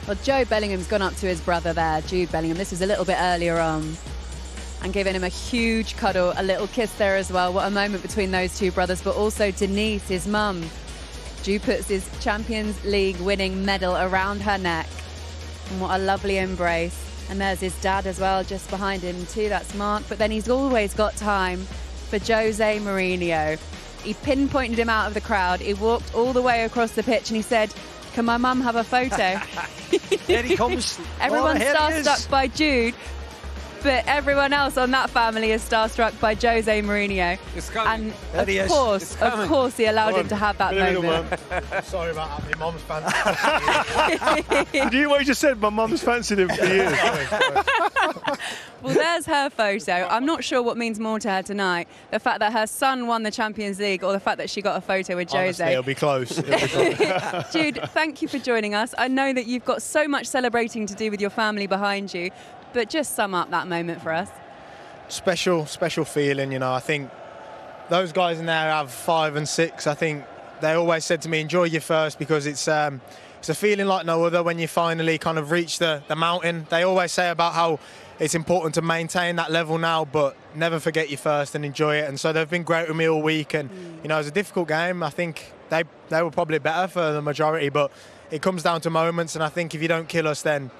Well, Joe Bellingham's gone up to his brother there, Jude Bellingham. This was a little bit earlier on. And giving him a huge cuddle, a little kiss there as well. What a moment between those two brothers, but also Denise, his mum. Jude puts his Champions League winning medal around her neck. And what a lovely embrace. And there's his dad as well, just behind him too. That's Mark. But then he's always got time for Jose Mourinho. He pinpointed him out of the crowd. He walked all the way across the pitch and he said, "Can my mum have a photo?" Here he comes. Everyone's starstruck by Jude. But everyone else on that family is starstruck by Jose Mourinho. And of course, he allowed him to have that moment. Sorry about that, my mum's fancied. You what you just said? My mum's fancied him for years. Well, there's her photo. I'm not sure what means more to her tonight. The fact that her son won the Champions League or the fact that she got a photo with Jose. Honestly, it'll be close. It'll be close. Jude, thank you for joining us. I know that you've got so much celebrating to do with your family behind you, but just sum up that moment for us. Special feeling, you know. I think those guys in there have 5 and 6. I think they always said to me, enjoy your first, because it's a feeling like no other when you finally kind of reach the mountain. They always say about how it's important to maintain that level now, but never forget your first and enjoy it. And so they've been great with me all week. And, you know, it was a difficult game. I think they were probably better for the majority, but it comes down to moments. And I think if you don't kill us, then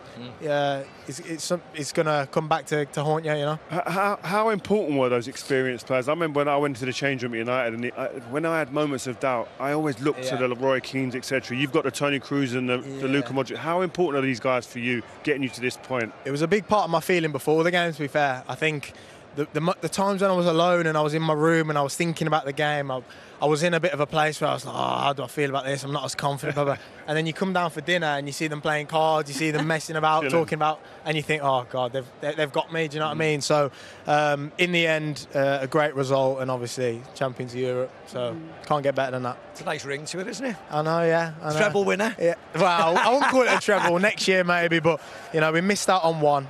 it's going to come back to haunt you, you know. How important were those experienced players? I remember when I went to the change room at United, and when I had moments of doubt, I always looked to the Leroy Keanes, etc. You've got the Tony Cruz and the Luka Modric. How important are these guys for you, getting you to this point? It was a big part of my feeling before the game, to be fair. I think the times when I was alone and I was in my room and I was thinking about the game, I was in a bit of a place where I was like, oh, how do I feel about this? I'm not as confident. Blah, blah. And then you come down for dinner and you see them playing cards, you see them messing about, talking about, and you think, oh, God, they've got me. Do you know what I mean? So, in the end, a great result, and obviously champions of Europe. So, can't get better than that. It's a nice ring to it, isn't it? I know, yeah. I know. Treble winner? Yeah. Well, I won't call it a treble. Next year, maybe. But, you know, we missed out on one.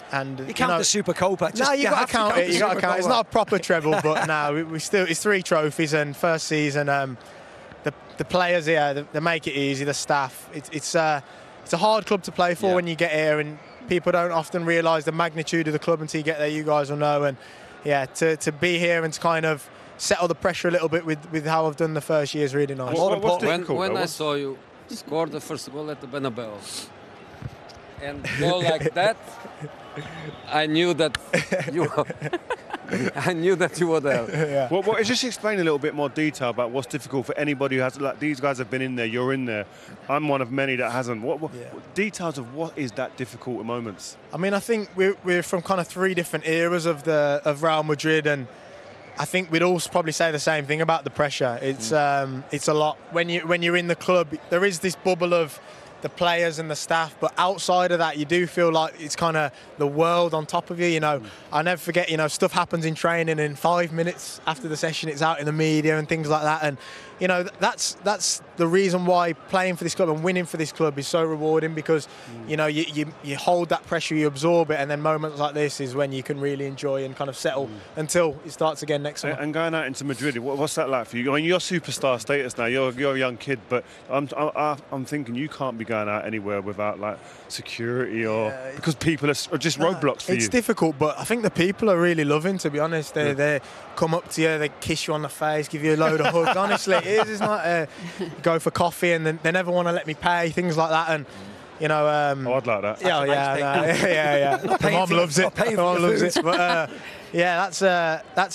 And you count the Super Copa. No, you got to count it. You got to count it. It's not a proper treble, but no, we still. It's 3 trophies, and first season, the players here, they make it easy. The staff. It's a hard club to play for when you get here, and people don't often realise the magnitude of the club until you get there. You guys will know, and to be here and to kind of settle the pressure a little bit with how I've done the first year is really nice. When I saw you score the first goal at the Bernabeu and go like that, I knew that you were there. Well, just explain a little bit more detail about what's difficult for anybody who has. Like, these guys have been in there. You're in there. I'm one of many that hasn't. What details of what is that difficult at moments? I mean, I think we're from kind of 3 different eras of Real Madrid, and I think we'd all probably say the same thing about the pressure. It's a lot when you're in the club. There is this bubble of the players and the staff, but outside of that, you do feel like it's kind of the world on top of you. You know, I'll never forget. You know, stuff happens in training, and 5 minutes after the session, it's out in the media and things like that. And you know, that's the reason why playing for this club and winning for this club is so rewarding, because you know you hold that pressure, you absorb it, and then moments like this is when you can really enjoy and kind of settle until it starts again next summer. And going out into Madrid, what's that like for you? I mean, you're superstar status now. You're a young kid, but I'm thinking you can't be going out anywhere without like security or because people are just roadblocks for you. It's difficult, but I think the people are really loving, to be honest. They come up to you, they kiss you on the face, give you a load of hugs. Honestly, it's not go for coffee and then they never want to let me pay, things like that. And you know, I'd like that. Yeah. My mum loves it. My mum loves it. But that's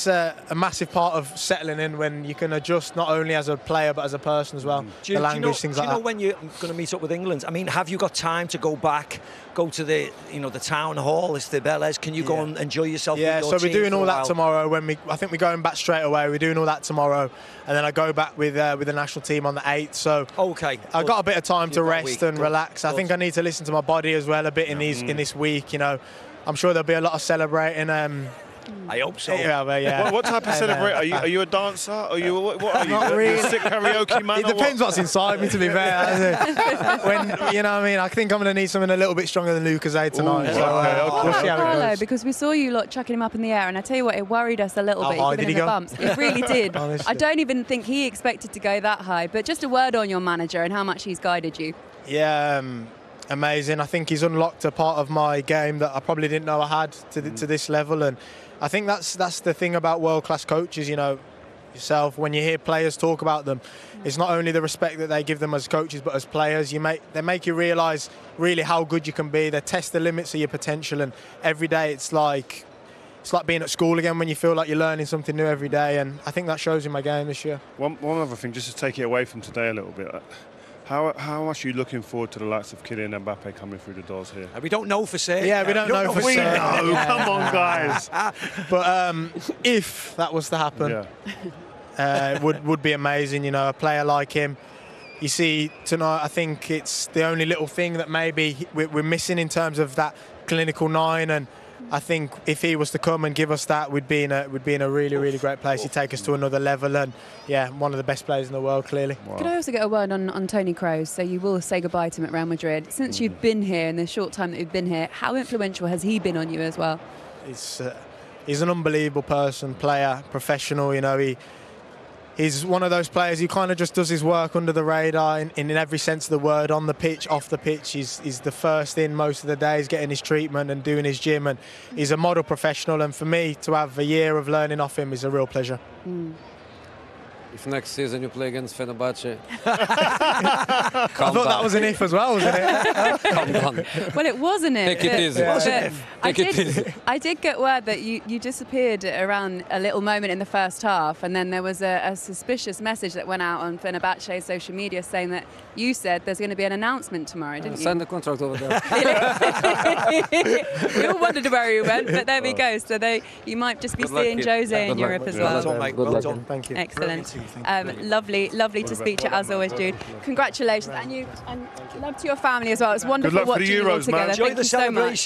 a massive part of settling in, when you can adjust not only as a player but as a person as well. The language, things like that. Do you know when you're going to meet up with England? I mean, have you got time to go to the the town hall, Estibelles? Can you go and enjoy yourself? Yeah, with your so we're doing all that tomorrow. I think we're going back straight away. We're doing all that tomorrow, and then I go back with the national team on the 8th. So I got a bit of time to rest and relax. I think I need to listen to my body as well a bit in this week. You know, I'm sure there'll be a lot of celebrating. I hope so. What type of celebrate? Are you a dancer? Are you what are you? Not really. A sick karaoke man? It depends what's inside me, to be fair. When you know what I mean, I think I'm going to need something a little bit stronger than Lucas tonight. Ooh, we'll see how it goes. Because we saw you lot chucking him up in the air, and I tell you what, it worried us a little bit. How high did he go? Bumps. It really did. Honestly. I don't even think he expected to go that high. But just a word on your manager and how much he's guided you. Yeah. amazing. I think he's unlocked a part of my game that I probably didn't know I had to this level, and I think that's the thing about world-class coaches. You know, yourself, when you hear players talk about them, it's not only the respect that they give them as coaches, but as players, they make you realise really how good you can be. They test the limits of your potential, and every day it's like being at school again when you feel like you're learning something new every day, and I think that shows in my game this year. One other thing, just to take it away from today a little bit. How much are you looking forward to the likes of Kylian Mbappe coming through the doors here? We don't know for certain. Yeah, we don't know for certain. We know. Come on, guys. But if that was to happen, it would be amazing. You know, a player like him. You see tonight, I think it's the only little thing that maybe we're missing in terms of that clinical 9, and I think if he was to come and give us that, we'd be in a really, really great place. He'd take us to another level, and yeah, one of the best players in the world, clearly. Wow. Could I also get a word on Toni Kroos? So you will say goodbye to him at Real Madrid. Since you've been here, in the short time that you've been here, how influential has he been on you as well? He's an unbelievable person, player, professional. You know, he's one of those players who kind of just does his work under the radar in every sense of the word, on the pitch, off the pitch. He's the first in most of the days, getting his treatment and doing his gym, and he's a model professional, and for me to have a year of learning off him is a real pleasure. If next season you play against Fenerbahce, I thought that was an if as well, wasn't it? calm down. Well, it was an if. Take it easy. I did get word that you disappeared around a little moment in the first half, and then there was a suspicious message that went out on Fenerbahce's social media saying that you said there's going to be an announcement tomorrow, didn't you? Sign the contract over there. We all wondered where he went, but there we go. So you might just be seeing Jose in Europe as well. Well done, mate. Well done. Thank you. Excellent. Lovely to speak to you as always, Jude. Congratulations, and love to your family as well. It's wonderful Good luck for the watching you all Euros, man. together. Enjoy Thank the you so much. celebration.